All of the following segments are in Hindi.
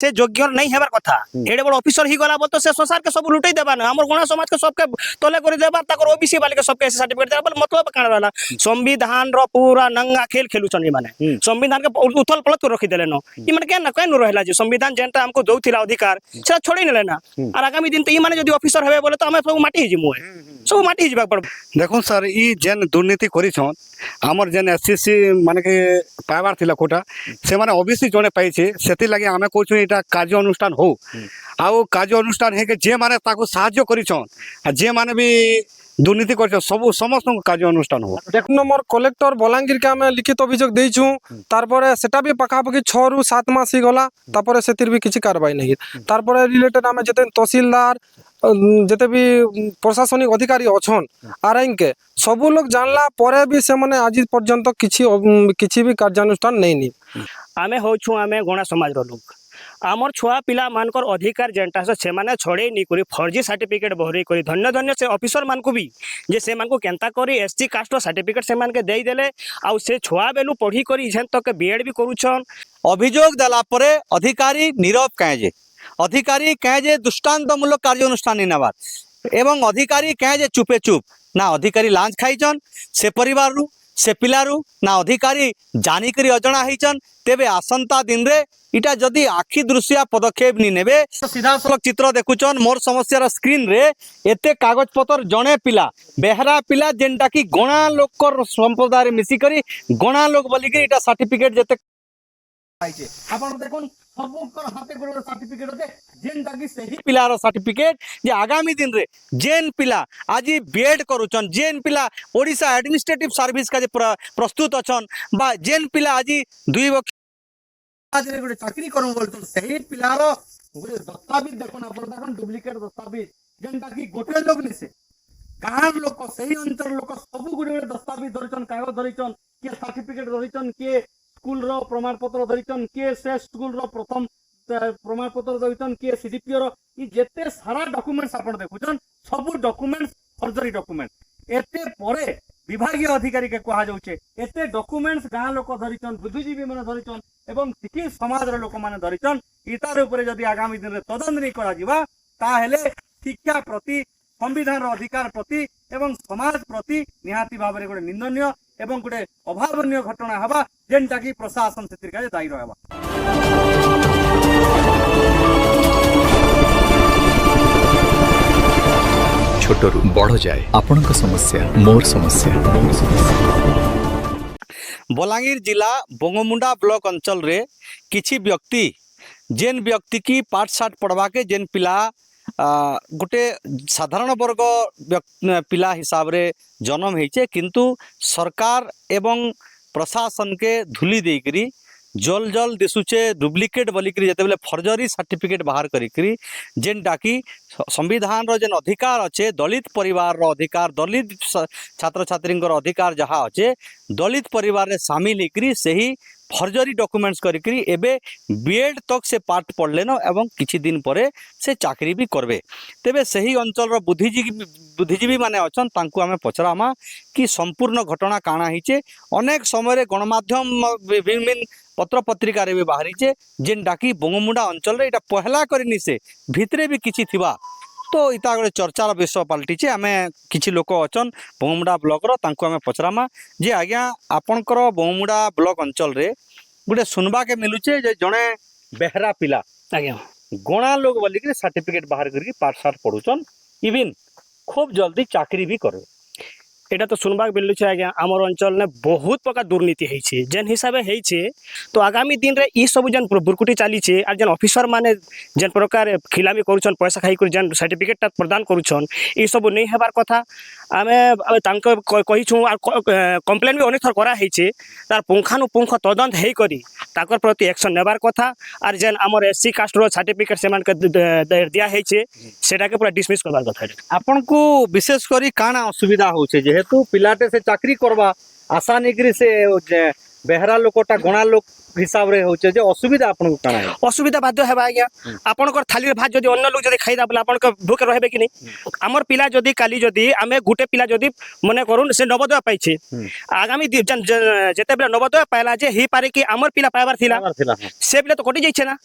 से योग्य नहीं हेबार कथा एडे बड़ ऑफिसर ही गला बोल तो से संसार के सब लुटाई देबा ना हमर गणा समाज के सबके तले कर देबा ताकर ओबीसी वाले के सबके सर्टिफिकेट देबा मतलब काण वाला संविधान रो पूरा नंगा खेल खेलु छन माने संविधान के उथल पलट कर रखी देले न ई माने केन केन रहला जे संविधान जेनटा हमको दउथिला अधिकार से छोड़ी नेले ना और आगामी दिन त ई माने जदी ऑफिसर हेबे बोले तो हमें सब माटी हिजि मुए सब माटी हिजबा पड़ देखो सर ई जेन दुर्नीति करिछन हमर जेन एससीसी माने के पाइबार थिला कोटा से माने ओबीसी जने पाइछे सेति लागि हमें कहछु एटा कार्य अनुष्ठान हो आउ कार्य अनुष्ठान हे के जे माने ताको सहाय्य करिछन आ जे माने भी दुर्नीति कर सब समस्त कार्य अनुष्ठान हो एक नंबर कलेक्टर बलांगीर के आम लिखित अभियोग देइछु तारपरे सेटा भी पाखापाखि 6 रु 7 मास ही गला तारपरे सेतिर भी किछि कार्रवाई नहीं तारपरे रिलेटेड आम जते तहसीलदार जते भी प्रशासनिक अधिकारी अछन आरएन के सब लोग जानला परे भी से माने आज पर्यंत किछि भी कार्यानुष्ठान नहीं नी आमे होछु आमे गणा समाज रो लोग आमर छुआ पिला मानकर अधिकार जेनटा से माने छड़े नी करी फर्जी सर्टिफिकेट बहरी करी धन्य धन्य से ऑफिसर मान को भी जे से मान को केंता करी एससी कास्ट सर्टिफिकेट से मान के देई देले आ से छुआ बेलु पढ़ी करी इछन तक के बीएड भी करूछन अभियोग देला परे अधिकारी नीरव काजे अधिकारी काजे दृष्टांतमूलक कार्य अनुष्ठान नेबार एवं अधिकारी काजे चुपे चुप ना अधिकारी लांच खाइछन से परिवार रु से पिलारू ना अधिकारी जानिकरी अजणा होइछन तेबे आसंता दिन रे इटा जदि आखि दृश्या पदक्षेप नि नेबे सीधा सलख चित्र देखुछन मोर समस्या स्क्रीन रे एते कागज पत्र जणे पिला बेहरा पिला जेनटा की गणा लोकर संप्रदाय रे मिसी करी गणा लोक बोली के इटा सर्टिफिकेट जेते पाइछे आपण देखुन सबकर हाथे गोड़ सर्टिफिकेट होते जेनटा की सही पिलार सर्टिफिकेट जे आगामी दिन रे जेन पिला आज बीएड करूछन जेन पिला ओडिशा एडमिनिस्ट्रेटिव सर्विस का जे प्रस्तुत अछन बा जेन पिला आज 2 वर्ष आज रे गोटे चाकरी करू बोलतो सही पिलार गोटे दस्तावेज देखन आपण देखन डुप्लीकेट दस्तावेज जेनटा की गोटे लोग निसे गाँव लोक सही अंचल लोक सब गोटे दस्तावेज धरिछन कागज धरिछन के सर्टिफिकेट धरिछन के स्कूल रो प्रमाण पत्र धरिछन के से स्कूल रो प्रथम प्रमाण पत्र धरिछन के सीडीपीओ रो ई जेते सारा डॉक्यूमेंट्स आपण देखुछन सब डॉक्यूमेंट्स फर्जरी डॉक्यूमेंट एते परे विभागीय अधिकारी के कहा जाउछे एते डॉक्यूमेंट्स गाँ लोक धरिछन बुद्धिजीवी माने धरिछन एवं सिटी समाज रो लोक माने धरिछन इतार ऊपर जदि आगामी दिन रे तदंत नहीं करा जिवा ताहेले शिक्षा प्रति संविधान रो अधिकार प्रति एवं समाज प्रति निहाती भाव रे गोटे निंदनीय एवं गोटे अभावनीय घटना हवा जेनटा की प्रशासन सेतिर का दायी रहबा छोटरू बड़ जाए आपनक समस्या मोर समस्या बलांगीर जिला बंगमुंडा ब्लॉक अंचल रे किछि व्यक्ति जेन व्यक्ति की पाठ साठ पढ़वा के जेन पिला गोटे साधारण वर्ग पिला हिसाब रे जन्म होइछे किंतु सरकार एवं प्रशासन के धूली देकरी जल जल दिशुचे डुप्लिकेट बोलिकी जिते फर्जरी सर्टिफिकेट बाहर करी जेनटा कि संविधान रो जेन अधिकार अच्छे दलित परिवार रो अधिकार दलित छात्र छात्री अधिकार जहाँ अच्छे दलित परिवार रे शामिल होकर सही फर्जरी डॉक्यूमेंट्स करी एबे बीएड तक से पाठ पढ़ले न एवं किछि दिन परे से चाकरी भी करबे तेबे सही अंचल रो बुद्धिजीवी माने अछन तांकु आमे पचरामा कि संपूर्ण घटना काना हिचे अनेक समय रे गणमाध्यम विभिन्न पत्र पत्रिका रे भी बाहरीचे जेन डाकी बंगमुंडा अंचल रे इटा पहला करनी से भितरे भी किछि थिबा तो इता गोटे चर्चार विषय पलटिचे आमे किछि लोक अछन बंगमुंडा ब्लॉक रो तांकु आमे पचरामा जे आज्ञा आपनकर बंगमुंडा ब्लॉक अंचल रे गोटे सुनबा के मिलुचे जे जणे बेहरा पिला आज्ञा गणा लोग बोली के सर्टिफिकेट बाहर करके पाठ साठ पढ़ुचन इवन खूब जल्दी चाकरी भी करे एटा तो सुनबाक मिलू छे आज्ञा आमर अंचल में बहुत प्रकार दुर्नीति होइछे जेन हिसाबे होइछे तो आगामी दिन रे ई सब जन बुरकुटी चाली छे और जन ऑफिसर माने जन प्रकार खिलामी करूछन पैसा खाई कर जन सर्टिफिकेट प्रदान करूछन ई सब नहीं हेबार कथा आमे तांको कहिछु कंप्लेन भी अनेक थर करा होइछे तार पुंखानुपुंख तदंत हेई करी ताकर प्रति एक्शन नेबार कथा और जेन आमर एससी कास्ट रो सर्टिफिकेट से मान के दिया होइछे सेटा के पूरा डिसमिस करबार कथा आपन को विशेष करी काना असुविधा होछे जेहेतु पिलाटे से चाकरी करबा आशा निकरी से बेहरा लोकटा गणा लोक हिसाब रे होचे जे असुविधा आपन काना है असुविधा बाध्य हेबा आज्ञा आपणकर थाली भात जदि अन्य लोक जदि खाइदा बोले आपन भूखे रहबे कि नहीं हमर पिला जदि काली जदि आमे गुटे पिला जदि मने करूँ से नवोदय पाइछे आगामी जेते बेला नवोदय पाइला जे ही पारे कि हमर पिला पाइबार थिला से पिला तो कटि जाइछे ना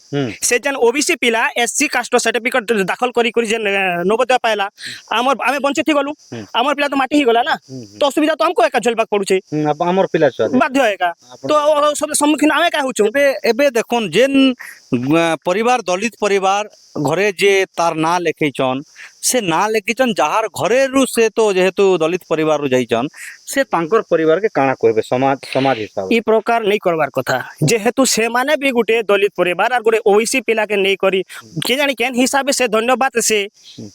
से जन ओबीसी पिला एससी कास्ट सर्टिफिकेट दाखल करी जे नवोदय पाइला हमर आमे वंचित गलु हमर पिला तो माटी ही गला ना तो असुविधा तो हमको एका झेलबाक पड़ुछे हमर पिला छुआ बाध्य एका तो सब सम्मुखीन आमे का होछु एबे एबे देखुन जेन परिवार दलित परिवार घरे जे तार ना लेखैछन से ना लेखिछन जहार घरे रु से तो जेहेतु दलित परिवार रु जाइछन से तांकर परिवार के काना कहबे समाज हिसाब ई प्रकार नहीं करवार कथा जेहेतु से माने भी गुटे दलित परिवार और गुटे ओबीसी पिला के नहीं करी के जानी केन हिसाबे से धन्यवाद से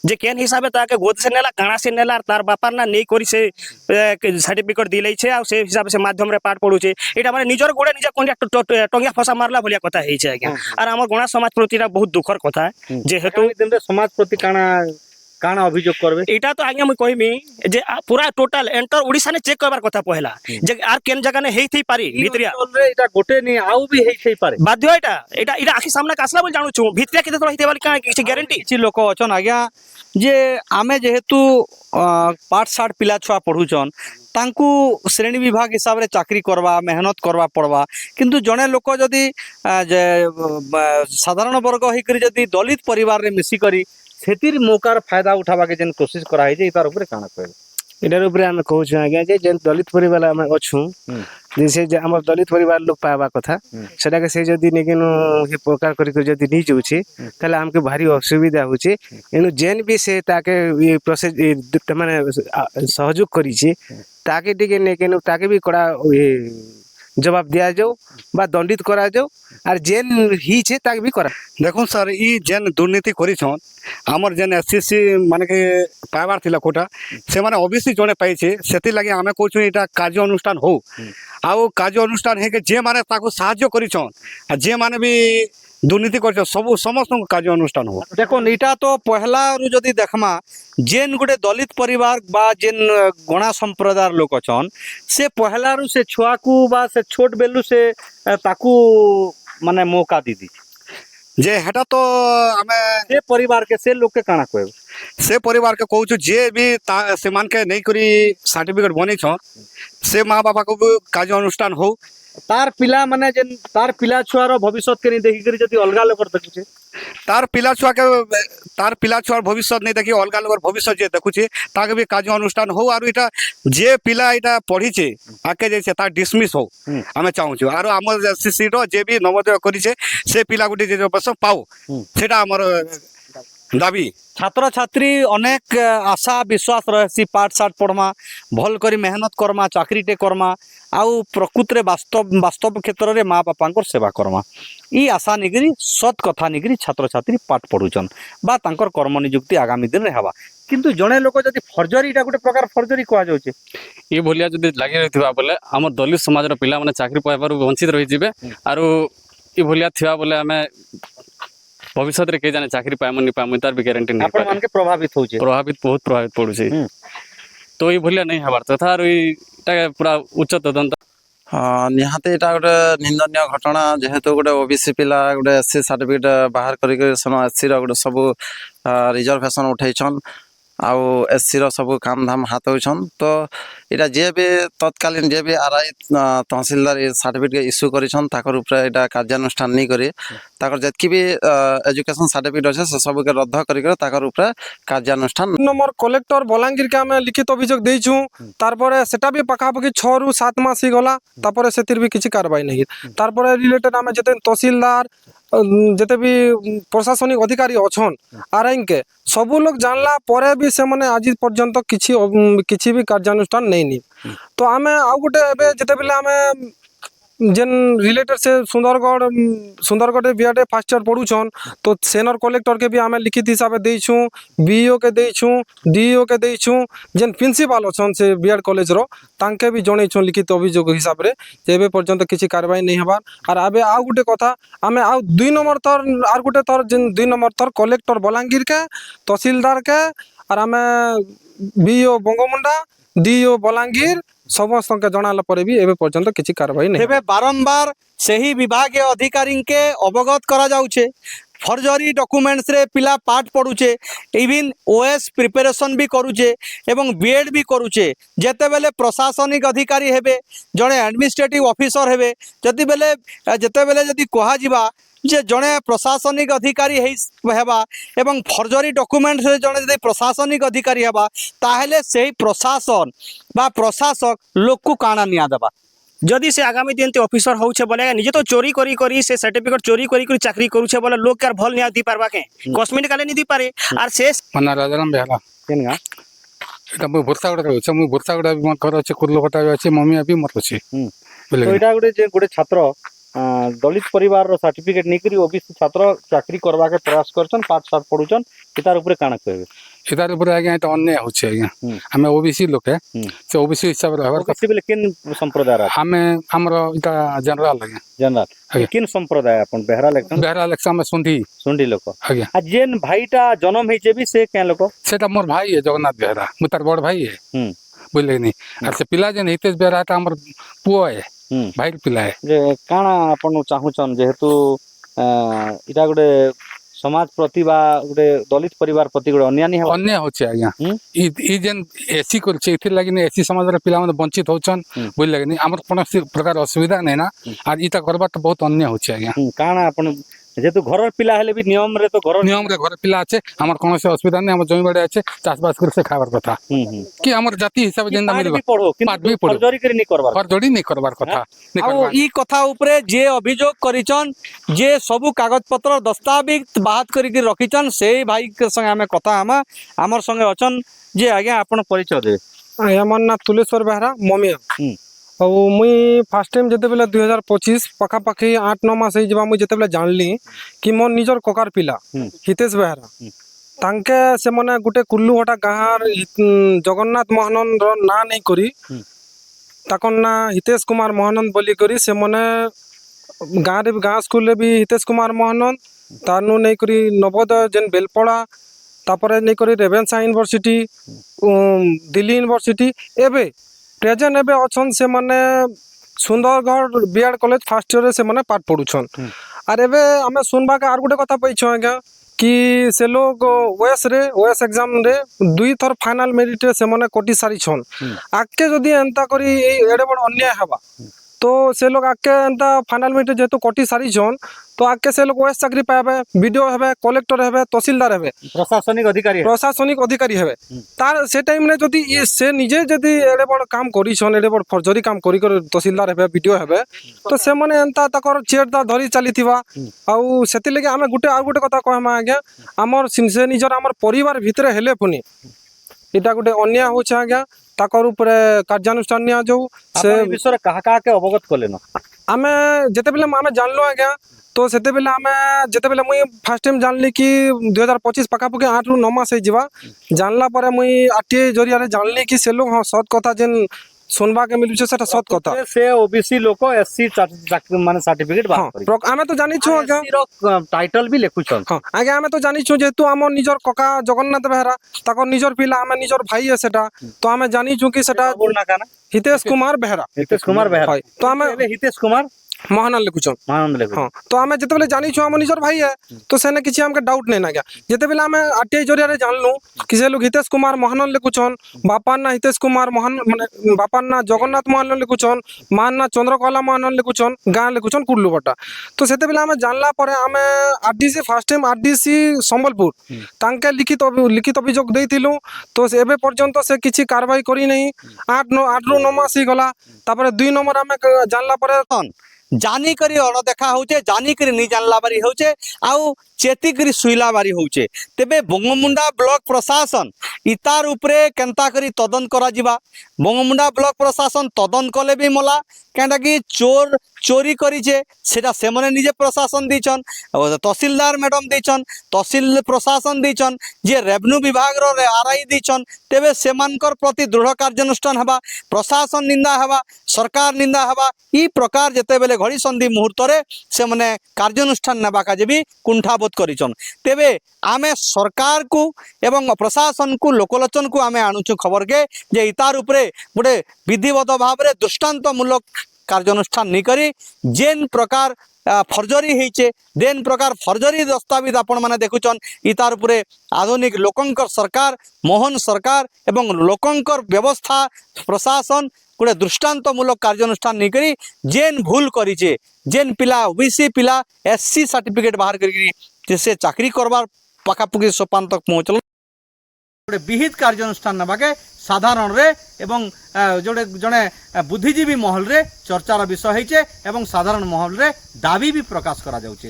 जे केन हिसाबे ताके गोद से नेला काना से नेला तार बापार ना नहीं करी से सर्टिफिकेट दिलै छे आ से हिसाब से माध्यम रे पाठ पढु छे एटा माने निजर गोडे निजे कोन टंगिया फसा मारला भलिया कथा हेइ छे आज्ञा और हमर गणा समाज प्रति बहुत दुखर कथा जेहेतु दिन रे समाज प्रति काना अभियोग करबे एटा तो आज्ञा मैं कहमी जे पूरा टोटल एंटर ओडिसा ने चेक करबार कथा पहला जे आर केन जगह ने हेइ थई पारी भितरिया एटा गोटे नहीं आउ भी हेइ पारे बाध्य एटा एटा एटा आखि सामने कासला बोल जानु छु भितरिया केते रहिते वाली का किछि ग्यारंटी किछि लोक अछन आज्ञा जे आमे जेहेतु पाठ साठ पिला छुआ पढ़ुछन तांकू श्रेणी विभाग हिसाब रे चाकरी करवा मेहनत करवा पड़वा किंतु जने लोक जदि साधारण वर्ग होकर जदि दलित परिवार रे मिसी करी सेतिर मौकार फायदा उठावा के जेन कोशिश करा है जे इतार ऊपर काना कहबे एटार ऊपर आमे कहू छु आज्ञा जे जेन दलित परिवार आमे अछु जैसे जे हमर दलित परिवार लोग पावा कथा सेटा के से जदि नेकिन हे प्रकार करी जदि नी जाउछे तले हमके भारी असुविधा होछे एनु जेन भी से ताके ये प्रोसेस माने सहयोग करी छे ताके टिके नेकिन ताके भी कड़ा जवाब दिया जाओ बा दंडित करा जाओ और जेन ही छे ताके भी करा देखो सर ई जेन दुर्नीति करिछन हमर जेन एससीसी माने के पाइबार थिला कोटा से माने ओबीसी जने पाइछे सेति लागि आमे कहछु एटा कार्य अनुष्ठान हो आउ कार्य अनुष्ठान हे के जे माने ताको सहाय्य करिछन आ जे माने भी दुर्नीति कर सब समस्त कार्य अनुष्ठान हो देखो इटा तो पहला रु जदि देखमा जेन गोटे दलित परिवार बा जेन गणा संप्रदाय लोक अछन से पहला रु से छुआ को बा से छोट बेलु से ताकू माने मौका दी जे हेटा तो आमे से परिवार के से लोग के काना कहबे से परिवार के कहू जे भी से मान के नहीं करी सर्टिफिकेट बनी छ से माँ बापा को भी कार्य अनुष्ठान हो तार पिला माने जेन तार पिला छुआर भविष्य के नहीं देखि करी जदि अलगा लोग देखुचे तार पिला छुआर भविष्य नहीं देखि अलगा लोग भविष्य जे देखुचे ताके भी कार्य अनुष्ठान हो और इटा जे पिला इटा पढ़ीचे आके जैसे तार डिसमिस हो आमे चाहू छु और हमर एससीसी रो जे भी नवोदय करिचे से पिला गुटी जे बस पाओ सेटा हमर दाबी छात्र छात्री अनेक आशा विश्वास रही पाठ साठ पढ़मा भल करी मेहनत करमा चाकरी टे करमा आउ प्रकृत रे वास्तव क्षेत्र रे माँ बापा सेवा करमा ई आशा निगरी सत कथा निगरी छात्र छात्री पाठ पढ़ुचन बा तांकर कर्म नियुक्ति आगामी दिन रे हवा किंतु जने लोक जदि फर्जरी इटा गोटे प्रकार फर्जरी कहा जाउचे ये भलिया जदि लागि रहिथिबा बोले हमर दलित समाज रो पिला माने चाकरी पाइबार वंचित रहि जिवे आरो ई भलिया थिबा बोले हमें भविष्य रे के जाने चाकरी पाइमनि पाइमु तार भी गारंटी नहीं अपन मान के प्रभावित होचे प्रभावित बहुत प्रभावित पड़ुछे तो ई भलिया नहीं हबार तथा इटा पूरा उच्च तदंत निहाती एटा गोटे निंदनीय घटना जेहेतु गोटे ओबीसी पिला गोटे एससी सर्टिफिकेट बाहर करके एससी गोटे सब रिजर्वेशन उठेछन आउ एससी सब काम धाम हाथ होछन तो इटा जे भी तत्कालीन जे भी आरआई तहसीलदार सर्टिफिकेट इश्यू करिछन ताकर ऊपर इटा कार्यानुष्ठान नहीं करी ताकर जतकी भी एजुकेशन सर्टिफिकेट अछि से सब के रद्द करी ताकर ऊपर कार्यानुष्ठान नंबर कलेक्टर बलांगीर के आमे लिखित अभियोग देइछु तारपरे सेटा भी पाखापाखि 6 रु 7 मास ही गला तारपरे सेतिर भी किछि कार्रवाई नहीं तारपरे रिलेटेड आमे जते तहसीलदार जते भी प्रशासनिक अधिकारी अछन आरआई के सब लोग जानला परे भी से माने आज पर्यंत किछि भी कार्यानुष्ठान नहीं तो आमे आ गोटे एबे जते बेले आमे जेन रिलेटेड से सुंदरगढ़ बीआरटे फास्ट ईयर पढ़ुछन तो सेनर कलेक्टर के भी आमे लिखित हिसाब से देइछु बीईओ के देइछु डीईओ के देइछु जेन प्रिंसिपल अछन से बीआर कॉलेज रो तांके भी जणैछु लिखित अभियोग हिसाब रे जेबे पर्यंत किछि कार्रवाई नहीं हबार और आबे आ गुटे कथा आमे आ 2 नंबर थर आर गुटे थर जेन 2 नंबर थर कलेक्टर बलांगीर के तहसीलदार के और आमे बीईओ बंगमुंडा डीईओ बलांगीर ସମସ୍ତଙ୍କୁ ଜଣାଲା ପରେ ବି ଏବେ ପର୍ଯ୍ୟନ୍ତ କିଛି କାରବାଇ ନାହିଁ ତେବେ ବାରମ୍ବାର ସେହି ବିଭାଗୀୟ ଅଧିକାରୀଙ୍କୁ ଅବଗତ କରାଯାଉଛେ ଫର୍ଜରୀ ଡକୁମେଣ୍ଟସ୍ ରେ ପିଲା ପାଠ ପଢୁଛେ इवन ओएस प्रिपेरेशन भी करुचे एवं बीएड भी करुचे जेतेबेले प्रशासनिक अधिकारी हेबे जड़े एडमिनिस्ट्रेटिव ऑफिसर हेबे जेतेबेले जदि कहा जिबा जे जड़े प्रशासनिक अधिकारी हेबा एवं फर्जरी डॉक्यूमेंट्स रे जड़े जदि प्रशासनिक अधिकारी हेबा ताहेले सेही प्रशासन बा प्रशासक लोक को काना निया देबा जदि से आगामी दिन ते ऑफिसर होउछे बोले निजे तो चोरी करी से सर्टिफिकेट चोरी करी चाकरी करूछे बोले लोग के भल निया दी पारबा के कॉस्मेटिक काले नी दी पारे आर से मना राजाराम बेहला केनगा এটা ମୁଁ ଭୁର୍ସାଗୁଡ଼ାରେ ଅଛି ମୁଁ ଭୁର୍ସାଗୁଡ଼ା ବି ମୋର ଘର ଅଛି କୁର୍ଲକଟା ବି ଅଛି ମମି ବି ମୋର ଅଛି ବୁଝିଲେ तो एटा गोटे जे गोटे छात्र दलित परिवार रो सर्टिफिकेट निकरी ओबीसी छात्र चाकरी करबा के प्रयास करछन पाठ साठ पढुछन इतार ऊपर काना कहबे ଏଟାର ଉପରେ ଆଜ୍ଞା ଏଟା ଅନ୍ୟାୟ ହେଉଛି ଆଜ୍ଞା ଆମେ ଓବିସି ଲୋକେ ସେ ଓବିସି ହିସାବରେ ହେବାର କଥା ओबीसी बेले केन संप्रदाय रा ଆମେ ଆମର ଏଟା ଜେନେରାଲ ଆଜ୍ଞା जनरल आज्ञा। केन संप्रदाय अपन बेहरा इलेक्शन ବେହେରା ଲେକ୍ସା ଆମେ ଶୁଣ୍ଢି सुंडी लोक ଆଜ୍ଞା आ जेन भाईटा जन्म हेचे भी से केन लोक ସେଟା ମୋର ଭାଇ ଏ ଜଗନ୍ନାଥ ବେହେରା ମୁଁ ତାର ବଡ଼ ଭାଇ ଏ ବୁଝିଲେ କି ନି ଆର ସେ ପିଲା ଯେନ୍ ହିତେଶ ବେହେରା ଏଟା ଆମର ପୁଅ ଏ ଭାଇର ପିଲା ଏ जे काना अपन चाहुचन जेहेतु इटा गोटे समाज प्रति बा गोटे दलित परिवार प्रति गोटे अन्याय हेबा ଅନ୍ୟାୟ ହେଉଛି ଆଜ୍ଞା ଇ ଯେନ୍ ଏସି କରୁଛେ ଏଥିର୍ ଲାଗି ଏସି ସମାଜର ପିଲାମାନେ ବଞ୍ଚିତ ହଉଛନ୍ ବୁଝିଲେ କି ନି ଆମର କୌଣସି ପ୍ରକାର ଅସୁବିଧା ନାହିଁ ନା ଆର ଇଟା କରବାଟା ବହୁତ ଅନ୍ୟାୟ ହେଉଛି ଆଜ୍ଞା काना अपन जेहेतु घर पिला हेले भी नियम रे तो घर ନିୟମରେ ଘର ପିଲା ଅଛି ଆମର କୌଣସି ଅସୁବିଧା ନାହିଁ ଆମର ଜମି ବାଡ଼ି ଅଛି ଚାଷବାସ କରି ସେ ଖାଇବାର କଥା କି ଆମର ଜାତି ହିସାବରେ ଯେନ୍ତା ମିଳିବ भी पढ़ो पाठ भी किंतु पढ़ो। फर्जरी करी नहीं करबार ଫର୍ଜଡ଼ି ନେଇ କରବାର କଥା ନେଇ ଆଉ କରବାର। ଇ କଥା ଉପରେ ଯେ ଅଭିଯୋଗ କରିଛନ୍ ଯେ ସବୁ କାଗଜ ପତ୍ର ଦସ୍ତାବିଜ ବାହାତ କରିକି ରଖିଛନ୍ ସେଇ ଭାଇ संगे ଆମେ କଥା ହେମା ଆମର संगे ଅଛନ୍ ଯେ ଆଜ୍ଞା ଆପଣ ପରିଚୟ ଦେବେ আমার না তুলেশ্বর বেহরা মমিয়া ଆଉ ମୁଇଁ ଫାର୍ଷ୍ଟ ଟାଇମ୍ ଯେତେବେଳେ 2025 ପାଖାପାଖି 8-9 ମାସ ହେଇଯିବା ମୁଇଁ ଯେତେବେଳେ ଜାଣିଲି କି ମୋର ନିଜର କକାର ପିଲା ହିତେଶ ବେହେରା ତାଙ୍କେ ସେମାନେ ଗୋଟେ କୁର୍ଲୁହଟା ଗାଁର ଜଗନ୍ନାଥ ମହାନନ୍ଦର ନାଁ ନେଇକରି ତାଙ୍କର ନାଁ ହିତେଶ କୁମାର ମହାନନ୍ଦ ବୋଲିକରି ସେମାନେ ଗାଁରେ ବି ଗାଁ ସ୍କୁଲରେ ବି ହିତେଶ କୁମାର ମହାନନ୍ଦ ତାନୁ ନେଇକରି ନବୋଦୟ ଯେନ୍ ବେଲପଡ଼ା ତାପରେ ନେଇକରି ରେଭେନ୍ସା ୟୁନିଭର୍ସିଟି ଦିଲ୍ଲୀ ୟୁନିଭର୍ସିଟି ଏବେ प्रेजेंट एबे अछन से माने Sundargarh BEd college first year से माने पाठ पढुछन आर एबे हमें सुनबा के आर गुटे कथा पैछो आज्ञा कि से लोग ओएस एग्जाम रे 2 थर फाइनल मेरिट से माने कोटी सारी छन आके जदी एंता करी एडे बड अन्याय हबा तो से लोग आके एंता फाइनल मेरिट जेतु कोटी सारी छन तो आके से लोग ओएस चाकरी पाबे वीडियो हेबे कलेक्टर हेबे तहसीलदार हेबे प्रशासनिक अधिकारी हेबे तार से टाइम रे जदी ये से निजे जदी एडे बड काम करी छन एडे बड फर्जरी काम करी कर तहसीलदार हेबे वीडियो हेबे तो से माने एंता तकर चेयर दा धरी चलीथिबा आउ सेति लगे हमें गुटे आउ गुटे कथा कहमा आज्ञा हमर से निजर हमर परिवार भितरे हेले पुनी इटा गुटे अन्याय होछ आज्ञा ताकर ऊपर कार्यानुष्ठान निया जाऊ से विषय कहा कहा के अवगत कले न आमे जेते बेले आमे जानलो आज्ञा तो सेते बेले आमे जेते बेले मुई फर्स्ट टाइम जानली कि 2025 पाखापाखि 8 रु 9 मास जीवा जानला परे मुई आरटीआई जरिया रे जानली कि से लोग हां सत कथा जेन सुनबा के मिलु सेटा सत कथा से ओबीसी लोक एससी माने सर्टिफिकेट बात करी आमे तो जानि छु आज्ञा टाइटल भी लेखु छन हां आज्ञा आमे तो जानि छु जेतु हमर निजर कका जगन्नाथ बेहरा ताकर निजर पिला आमे निजर भाई है सेटा तो आमे जानि छु कि सेटा बोलना काना हितेश कुमार बेहरा तो आमे हितेश कुमार महानंद लिखुछन हाँ तो आमे जेते बेले जानि छु हम निजर भाई है तो सेने किछि हमके डाउट नै ना गया जेते बेले आमे आरटीआई जरिया रे जानलु कि से लोग हितेश कुमार महानंद लिखुछन बापा ना हितेश कुमार महान माने बापा ना जगन्नाथ महानंद लिखुछन मान ना चंद्रकला महानंद लिखुछन गां लिखुछन कुर्लुबटा तो सेते बेले आमे जानला परे आमे RDC first time RDC Sambalpur तांके लिखित अभियोग देइथिलु तो एबे पर्यंत से किछि कार्रवाई करी नै 8 रु 9 मास ही गला तापर 2 नंबर आमे जानला परे जानी करी अणदेखा होचे जानी करी नहीं जानला बारी होचे आउ चेती करी सुइला बारी होचे तेबे बंगमुंडा ब्लॉक प्रशासन इतार उपरे केंता करी तदन करा जिबा बंगमुंडा ब्लॉक प्रशासन तदन कले भी मला केंटा कि चोर चोरी करिचे सेटा सेमने निजे प्रशासन दिचन तहसीलदार मैडम दिचन तहसील प्रशासन दिचन जे रेवेन्यू विभाग रो आरआई दिचन तेबे सेमानकर प्रति दृढ़ कार्यानुष्ठान हबा प्रशासन निंदा हबा सरकार निंदा हबा ई प्रकार जेते बेले घड़ी संधि मुहूर्त रे से माने कार्यानुष्ठान नेबा का जे भी कुंठाबोध ବିରୋଧ କରିଛନ୍ ତେବେ ଆମେ ସରକାରକୁ ଏବଂ ପ୍ରଶାସନକୁ ଲୋକଲୋଚନକୁ ଆମେ ଆଣୁଛୁ ଖବରକେ ଯେ ଇତାର ଉପରେ ଗୋଟେ ବିଧିବଦ୍ଧ ଭାବରେ ଦୃଷ୍ଟାନ୍ତମୂଳକ କାର୍ଯ୍ୟାନୁଷ୍ଠାନ ନେଇକରି ଯେନ୍ ପ୍ରକାର ଫର୍ଜରୀ ହେଇଛେ ଯେନ୍ ପ୍ରକାର ଫର୍ଜରୀ ଦସ୍ତାବିଜ ଆପଣ ମାନେ ଦେଖୁଛନ୍ ଇତାର ଉପରେ ଆଧୁନିକ ଲୋକଙ୍କର ସରକାର ମୋହନ ସରକାର ଏବଂ ଲୋକଙ୍କର ବ୍ୟବସ୍ଥା ପ୍ରଶାସନ ଗୋଟେ ଦୃଷ୍ଟାନ୍ତମୂଳକ କାର୍ଯ୍ୟାନୁଷ୍ଠାନ ନେଇକରି ଯେନ୍ ଭୁଲ କରିଛେ ଯେନ୍ ପିଲା ଓବିସି ପିଲା ଏସସି ସାର୍ଟିଫିକେଟ୍ ବାହାର କରିକି ସେ ଚାକିରି করবার পাখাপাখি সোপান তক পৌঁছল ଗୋଟେ ବିହିତ କାର୍ଯ୍ୟାନୁଷ୍ଠାନ ନେବାକେ ସାଧାରଣରେ ଏବଂ ଯୋଉଟେ ଜଣେ ବୁଦ୍ଧିଜୀବୀ ମହଲରେ ଚର୍ଚ୍ଚାର ବିଷୟ ହେଇଛେ ଏବଂ ସାଧାରଣ ମହଲରେ ଦାବି ବି ପ୍ରକାଶ କରାଯାଉଛି।